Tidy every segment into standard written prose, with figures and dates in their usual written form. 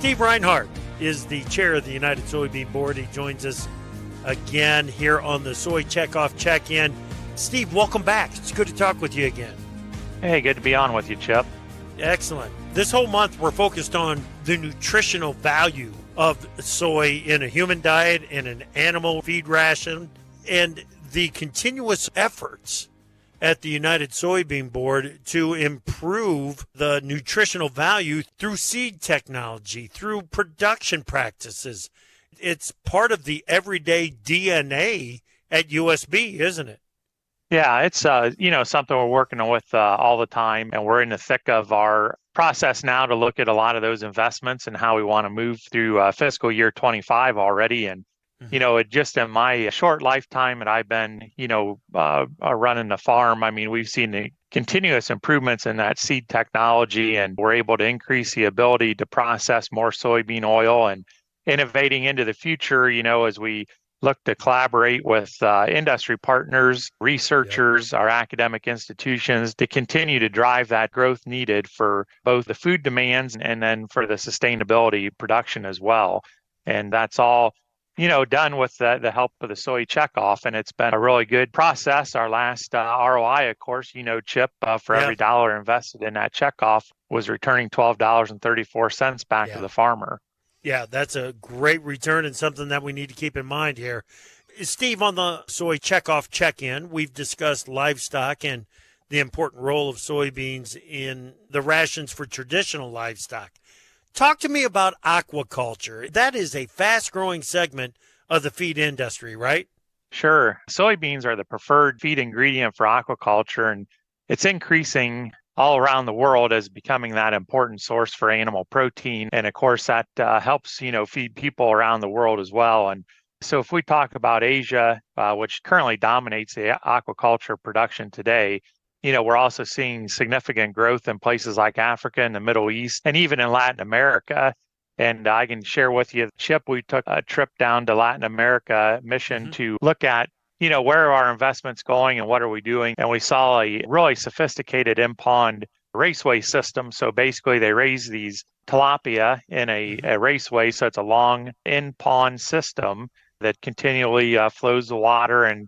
Steve Reinhard is the chair of the United Soybean Board. He joins us again here on the Soy Checkoff Check-in. Steve, welcome back. It's good to talk with you again. Hey, good to be on with you, Chip. Excellent. This whole month, we're focused on the nutritional value of soy in a human diet, in an animal feed ration, and the continuous efforts at the United Soybean Board to improve the nutritional value through seed technology, through production practices. It's part of the everyday DNA at USB, isn't it? Yeah, it's something we're working with all the time, and we're in the thick of our process now to look at a lot of those investments and how we want to move through fiscal year 25 already. And just in my short lifetime that I've been, running the farm, I mean, we've seen the continuous improvements in that seed technology, and we're able to increase the ability to process more soybean oil and innovating into the future, as we look to collaborate with industry partners, researchers, our academic institutions to continue to drive that growth needed for both the food demands and then for the sustainability production as well. And that's all done with the help of the Soy Checkoff, and it's been a really good process. Our last ROI, of course, Chip, for every dollar invested in that checkoff was returning $12.34 back to the farmer. Yeah, that's a great return and something that we need to keep in mind here. Steve, on the Soy Checkoff Check-in, we've discussed livestock and the important role of soybeans in the rations for traditional livestock. Talk to me about aquaculture. That is a fast-growing segment of the feed industry, right? Sure. Soybeans are the preferred feed ingredient for aquaculture, and it's increasing all around the world as becoming that important source for animal protein. And of course, that helps, feed people around the world as well. And so if we talk about Asia, which currently dominates the aquaculture production today, we're also seeing significant growth in places like Africa and the Middle East, and even in Latin America. And I can share with you, Chip, we took a trip down to Latin America mission to look at, where are our investments going and what are we doing? And we saw a really sophisticated in-pond raceway system. So basically they raise these tilapia in a raceway. So it's a long in-pond system that continually flows the water and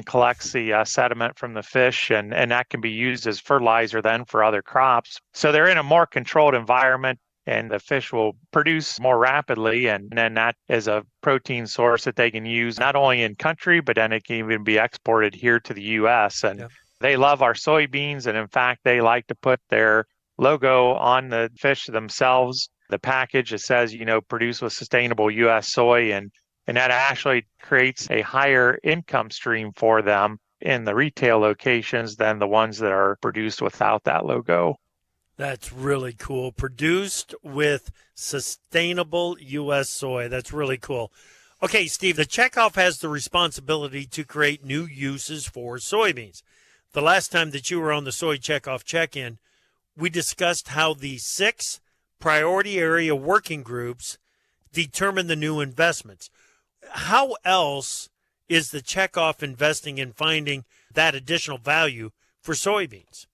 collects the sediment from the fish, and that can be used as fertilizer then for other crops. So they're in a more controlled environment, and the fish will produce more rapidly, and then that is a protein source that they can use not only in country, but then it can even be exported here to the U.S. And they love our soybeans, and in fact, they like to put their logo on the fish themselves. The package, it says, produced with sustainable U.S. soy, and that actually creates a higher income stream for them in the retail locations than the ones that are produced without that logo. That's really cool. Produced with sustainable U.S. soy. That's really cool. Okay, Steve, the checkoff has the responsibility to create new uses for soybeans. The last time that you were on the Soy Checkoff Check-in, we discussed how the 6 priority area working groups determine the new investments. How else is the checkoff investing in finding that additional value for soybeans?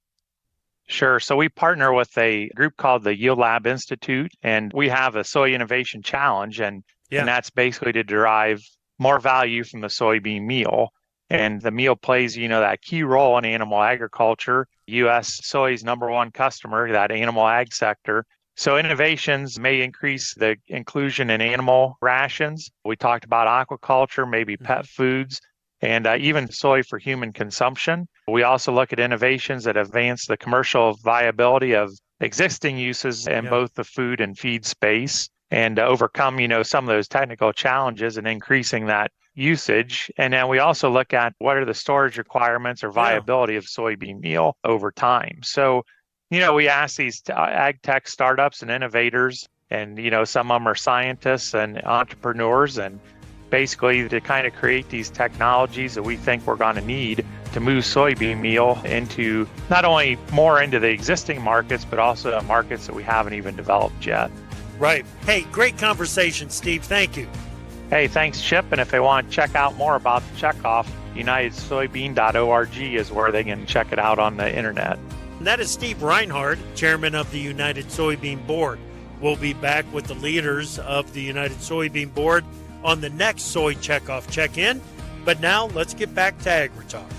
Sure. So we partner with a group called the Yield Lab Institute, and we have a Soy Innovation Challenge, and that's basically to derive more value from the soybean meal. And the meal plays, that key role in animal agriculture. U.S. soy's number one customer, that animal ag sector. So innovations may increase the inclusion in animal rations. We talked about aquaculture, maybe pet foods, and even soy for human consumption. We also look at innovations that advance the commercial viability of existing uses in both the food and feed space, and overcome, some of those technical challenges in increasing that usage. And then we also look at what are the storage requirements or viability of soybean meal over time. So we ask these ag tech startups and innovators, and, some of them are scientists and entrepreneurs, and basically to kind of create these technologies that we think we're going to need to move soybean meal into not only more into the existing markets, but also markets that we haven't even developed yet. Right. Hey, great conversation, Steve. Thank you. Hey, thanks, Chip. And if they want to check out more about the checkoff, unitedsoybean.org is where they can check it out on the internet. And that is Steve Reinhard, chairman of the United Soybean Board. We'll be back with the leaders of the United Soybean Board on the next Soy Checkoff Check-in. But now let's get back to AgriTalk.